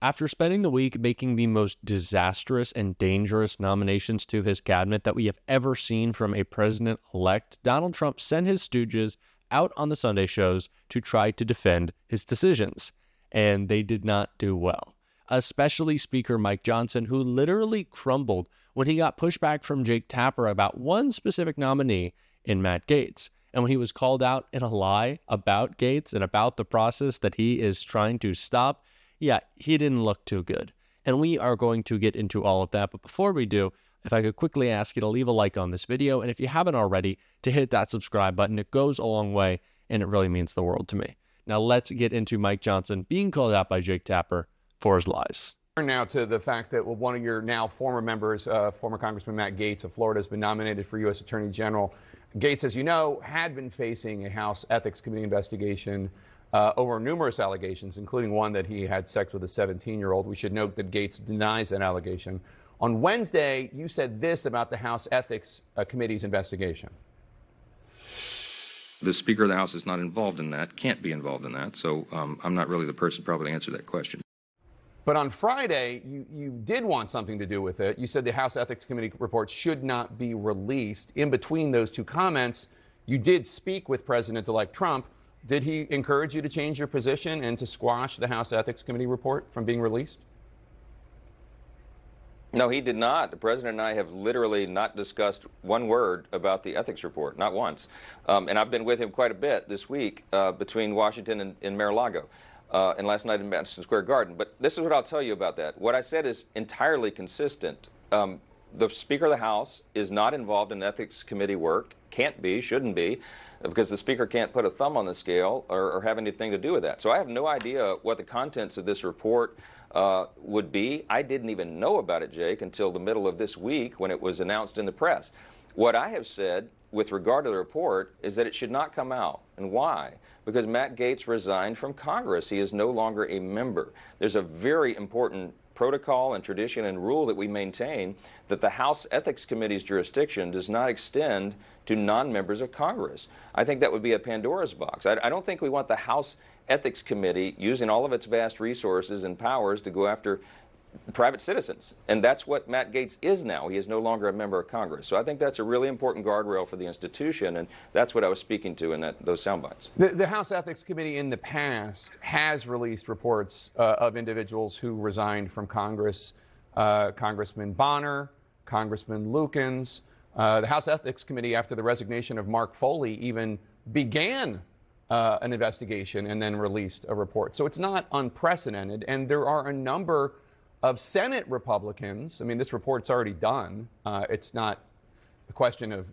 After spending the week making the most disastrous and dangerous nominations to his cabinet that we have ever seen from a president-elect, Donald Trump sent his stooges out on the Sunday shows to try to defend his decisions, and they did not do well. Especially Speaker Mike Johnson, who literally crumbled when he got pushback from Jake Tapper about one specific nominee in Matt Gaetz. And when he was called out in a lie about Gaetz and about the process that he is trying to stop, yeah, he didn't look too good. And we are going to get into all of that. But before we do, if I could quickly ask you to leave a like on this video, and if you haven't already, to hit that subscribe button. It goes a long way, and it really means the world to me. Now let's get into Mike Johnson being called out by Jake Tapper for his lies. Now to the fact that one of your now former members, former Congressman Matt Gaetz of Florida, has been nominated for U.S. Attorney General. Gaetz, as you know, had been facing a House Ethics Committee investigation over numerous allegations, including one that he had sex with a 17-year-old. We should note that Gaetz denies that allegation. On Wednesday, you said this about the House Ethics Committee's investigation. The Speaker of the House is not involved in that, can't be involved in that, so I'm not really the person probably to answer that question. But on Friday, you did want something to do with it. You said the House Ethics Committee report should not be released. In between those two comments, you did speak with President-elect Trump. Did he encourage you to change your position and to squash the House Ethics Committee report from being released? No, he did not. The president and I have literally not discussed one word about the ethics report, not once. And I've been with him quite a bit this week between Washington and Mar-a-Lago. And last night in Madison Square Garden. But this is what I'll tell you about that. What I said is entirely consistent. The Speaker of the House is not involved in ethics committee work, can't be, shouldn't be, because the Speaker can't put a thumb on the scale or have anything to do with that. So I have no idea what the contents of this report would be. I didn't even know about it, Jake, until the middle of this week when it was announced in the press. What I have said with regard to the report is that it should not come out. And why? Because Matt Gaetz resigned from Congress. He is no longer a member. There's a very important protocol and tradition and rule that we maintain that the House Ethics Committee's jurisdiction does not extend to non-members of Congress. I think that would be a Pandora's box. I don't think we want the House Ethics Committee using all of its vast resources and powers to go after private citizens. And that's what Matt Gaetz is now. He is no longer a member of Congress. So I think that's a really important guardrail for the institution, and that's what I was speaking to in those sound bites. The House Ethics Committee in the past has released reports of individuals who resigned from Congress, Congressman Bonner, Congressman Lukens. The House Ethics Committee, after the resignation of Mark Foley, even began an investigation and then released a report. So it's not unprecedented, and there are a number of Senate Republicans. I mean, this report's already done. It's not a question of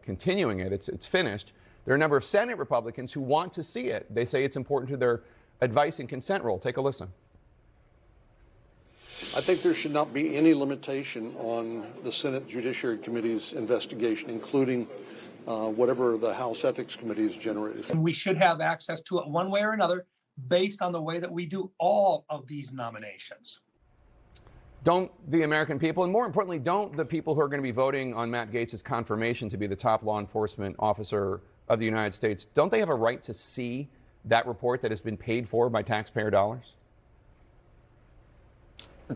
continuing it. It's finished. There are a number of Senate Republicans who want to see it. They say it's important to their advice and consent role. Take a listen. I think there should not be any limitation on the Senate Judiciary Committee's investigation, including whatever the House Ethics Committee has generated. And we should have access to it one way or another based on the way that we do all of these nominations. Don't the American people, and more importantly, don't the people who are going to be voting on Matt Gaetz's confirmation to be the top law enforcement officer of the United States, don't they have a right to see that report that has been paid for by taxpayer dollars?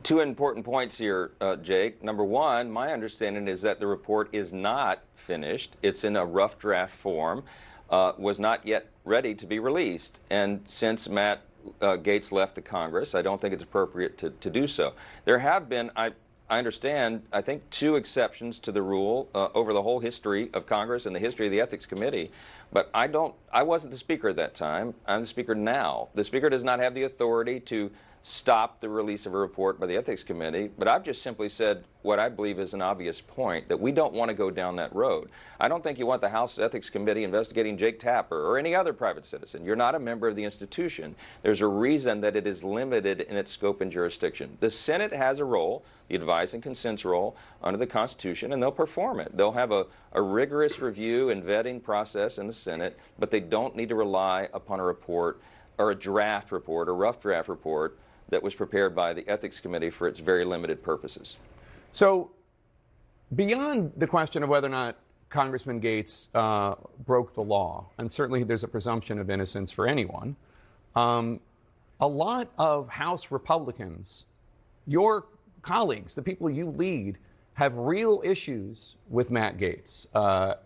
Two important points here, Jake. Number one, my understanding is that the report is not finished. It's in a rough draft form, was not yet ready to be released. And since Matt Gaetz left the Congress, I don't think it's appropriate to do so. There have been, I understand, I think 2 exceptions to the rule over the whole history of Congress and the history of the Ethics Committee. But I wasn't the Speaker at that time. I'm the Speaker now. The Speaker does not have the authority to stop the release of a report by the Ethics Committee, but I've just simply said what I believe is an obvious point, that we don't want to go down that road. I don't think you want the House Ethics Committee investigating Jake Tapper or any other private citizen. You're not a member of the institution. There's a reason that it is limited in its scope and jurisdiction. The Senate has a role, the advice and consents role under the Constitution, and they'll perform it. They'll have a rigorous review and vetting process in the Senate, but they don't need to rely upon a report or a draft report, a rough draft report, that was prepared by the Ethics Committee for its very limited purposes. So beyond the question of whether or not Congressman Gaetz broke the law, and certainly there's a presumption of innocence for anyone, a lot of House Republicans, your colleagues, the people you lead, have real issues with Matt Gaetz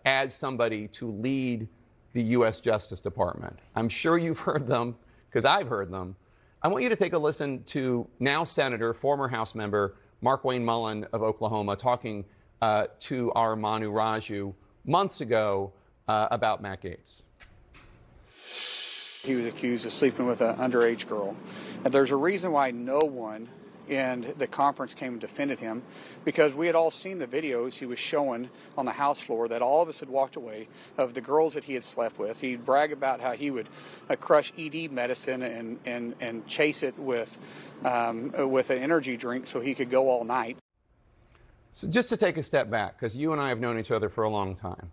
as somebody to lead the U.S. Justice Department. I'm sure you've heard them, because I've heard them. I want you to take a listen to now Senator, former House member, Markwayne Mullin of Oklahoma, talking to our Manu Raju months ago about Matt Gaetz. He was accused of sleeping with an underage girl. And there's a reason why no one in the conference came and defended him, because we had all seen the videos he was showing on the House floor that all of us had walked away of the girls that he had slept with. He'd brag about how he would crush ED medicine and chase it with an energy drink so he could go all night. So just to take a step back, because you and I have known each other for a long time.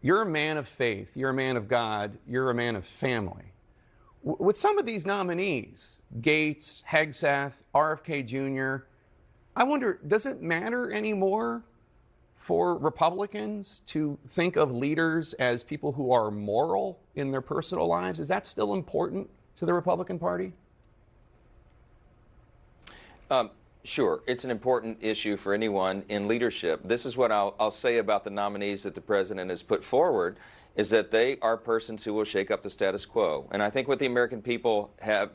You're a man of faith, you're a man of God, you're a man of family. With some of these nominees, Gaetz, Hegseth, RFK Jr., I wonder, does it matter anymore for Republicans to think of leaders as people who are moral in their personal lives? Is that still important to the Republican Party? Sure. It's an important issue for anyone in leadership. This is what I'll say about the nominees that the president has put forward, is that they are persons who will shake up the status quo. And I think what the American people have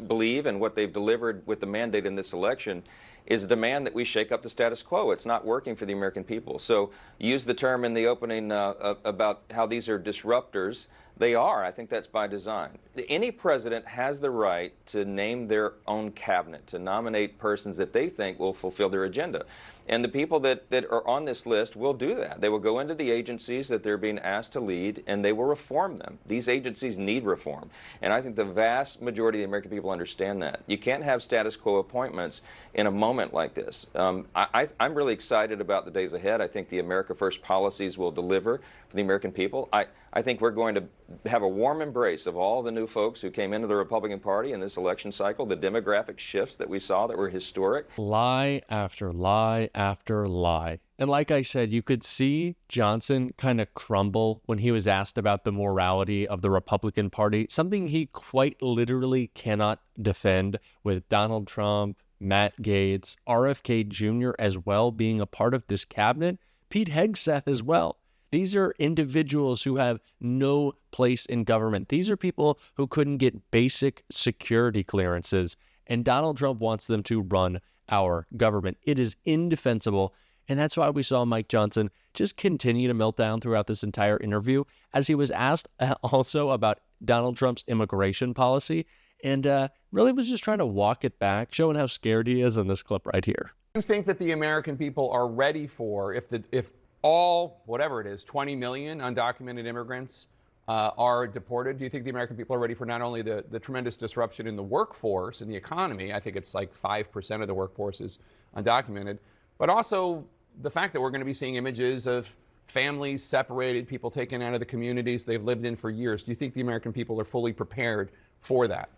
believe and what they've delivered with the mandate in this election is a demand that we shake up the status quo. It's not working for the American people. So use the term in the opening about how these are disruptors. They are. I think that's by design. Any president has the right to name their own cabinet, to nominate persons that they think will fulfill their agenda. And the people that are on this list will do that. They will go into the agencies that they're being asked to lead, and they will reform them. These agencies need reform. And I think the vast majority of the American people understand that. You can't have status quo appointments in a moment like this. I'm really excited about the days ahead. I think the America First policies will deliver for the American people. I think we're going to have a warm embrace of all the new folks who came into the Republican Party in this election cycle, the demographic shifts that we saw that were historic. Lie after lie after lie. And like I said, you could see Johnson kind of crumble when he was asked about the morality of the Republican Party, something he quite literally cannot defend, with Donald Trump, Matt Gaetz, RFK Jr. as well being a part of this cabinet, Pete Hegseth as well. These are individuals who have no place in government. These are people who couldn't get basic security clearances, and Donald Trump wants them to run our government. It is indefensible, and that's why we saw Mike Johnson just continue to melt down throughout this entire interview, as he was asked also about Donald Trump's immigration policy, and really was just trying to walk it back, showing how scared he is in this clip right here. Do you think that the American people are ready for, if all, whatever it is, 20 million undocumented immigrants are deported, do you think the American people are ready for not only the tremendous disruption in the workforce and the economy? I think it's like 5% of the workforce is undocumented, but also the fact that we're going to be seeing images of families separated, people taken out of the communities they've lived in for years. Do you think the American people are fully prepared for that?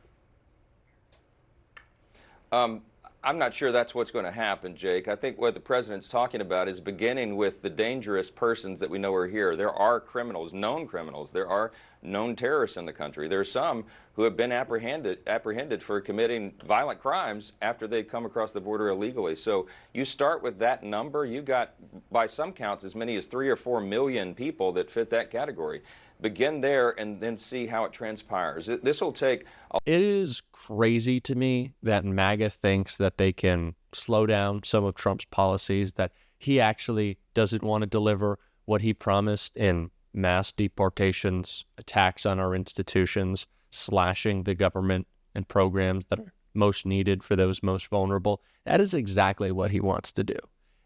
I'm not sure that's what's going to happen, Jake. I think what the president's talking about is beginning with the dangerous persons that we know are here. There are criminals, known criminals. There are known terrorists in the country. There are some who have been apprehended for committing violent crimes after they come across the border illegally. So you start with that number. You got, by some counts, as many as 3 or 4 million people that fit that category. Begin there and then see how it transpires. This will take... It is crazy to me that MAGA thinks that they can slow down some of Trump's policies, that he actually doesn't want to deliver what he promised in mass deportations, attacks on our institutions, slashing the government and programs that are most needed for those most vulnerable. That is exactly what he wants to do.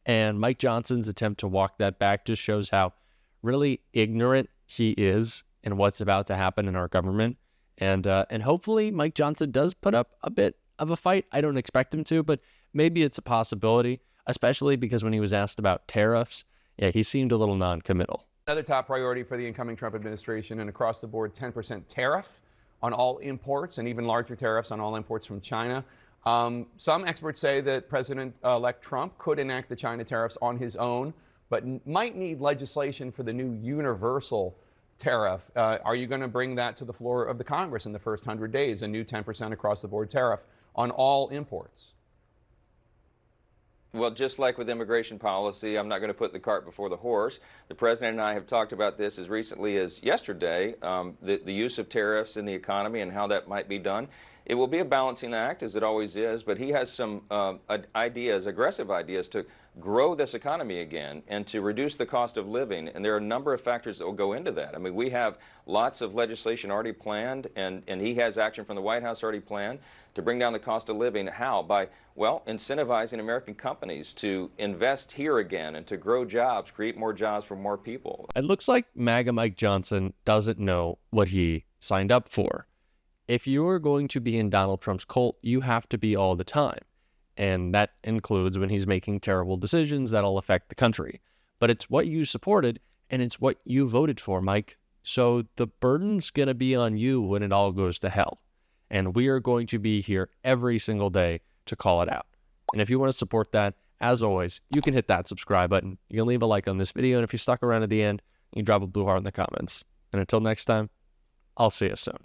And Mike Johnson's attempt to walk that back just shows how really ignorant he is in what's about to happen in our government. And hopefully Mike Johnson does put up a bit of a fight. I don't expect him to, but maybe it's a possibility, especially because when he was asked about tariffs, yeah, he seemed a little non-committal. Another top priority for the incoming Trump administration, an across-the-board 10% tariff on all imports, and even larger tariffs on all imports from China. Some experts say that President-elect Trump could enact the China tariffs on his own, but might need legislation for the new universal tariff. Are you going to bring that to the floor of the Congress in the first 100 days, a new 10% across-the-board tariff on all imports? Well, just like with immigration policy, I'm not going to put the cart before the horse. The president and I have talked about this as recently as yesterday, the use of tariffs in the economy and how that might be done. It will be a balancing act, as it always is, but he has some ideas, aggressive ideas, to grow this economy again and to reduce the cost of living. And there are a number of factors that will go into that. I mean, we have lots of legislation already planned, and he has action from the White House already planned to bring down the cost of living. How? By, well, incentivizing American companies to invest here again and to grow jobs, create more jobs for more people. It looks like MAGA Mike Johnson doesn't know what he signed up for. If you're going to be in Donald Trump's cult, you have to be all the time. And that includes when he's making terrible decisions that'll affect the country. But it's what you supported, and it's what you voted for, Mike. So the burden's going to be on you when it all goes to hell. And we are going to be here every single day to call it out. And if you want to support that, as always, you can hit that subscribe button. You can leave a like on this video, and if you stuck around at the end, you can drop a blue heart in the comments. And until next time, I'll see you soon.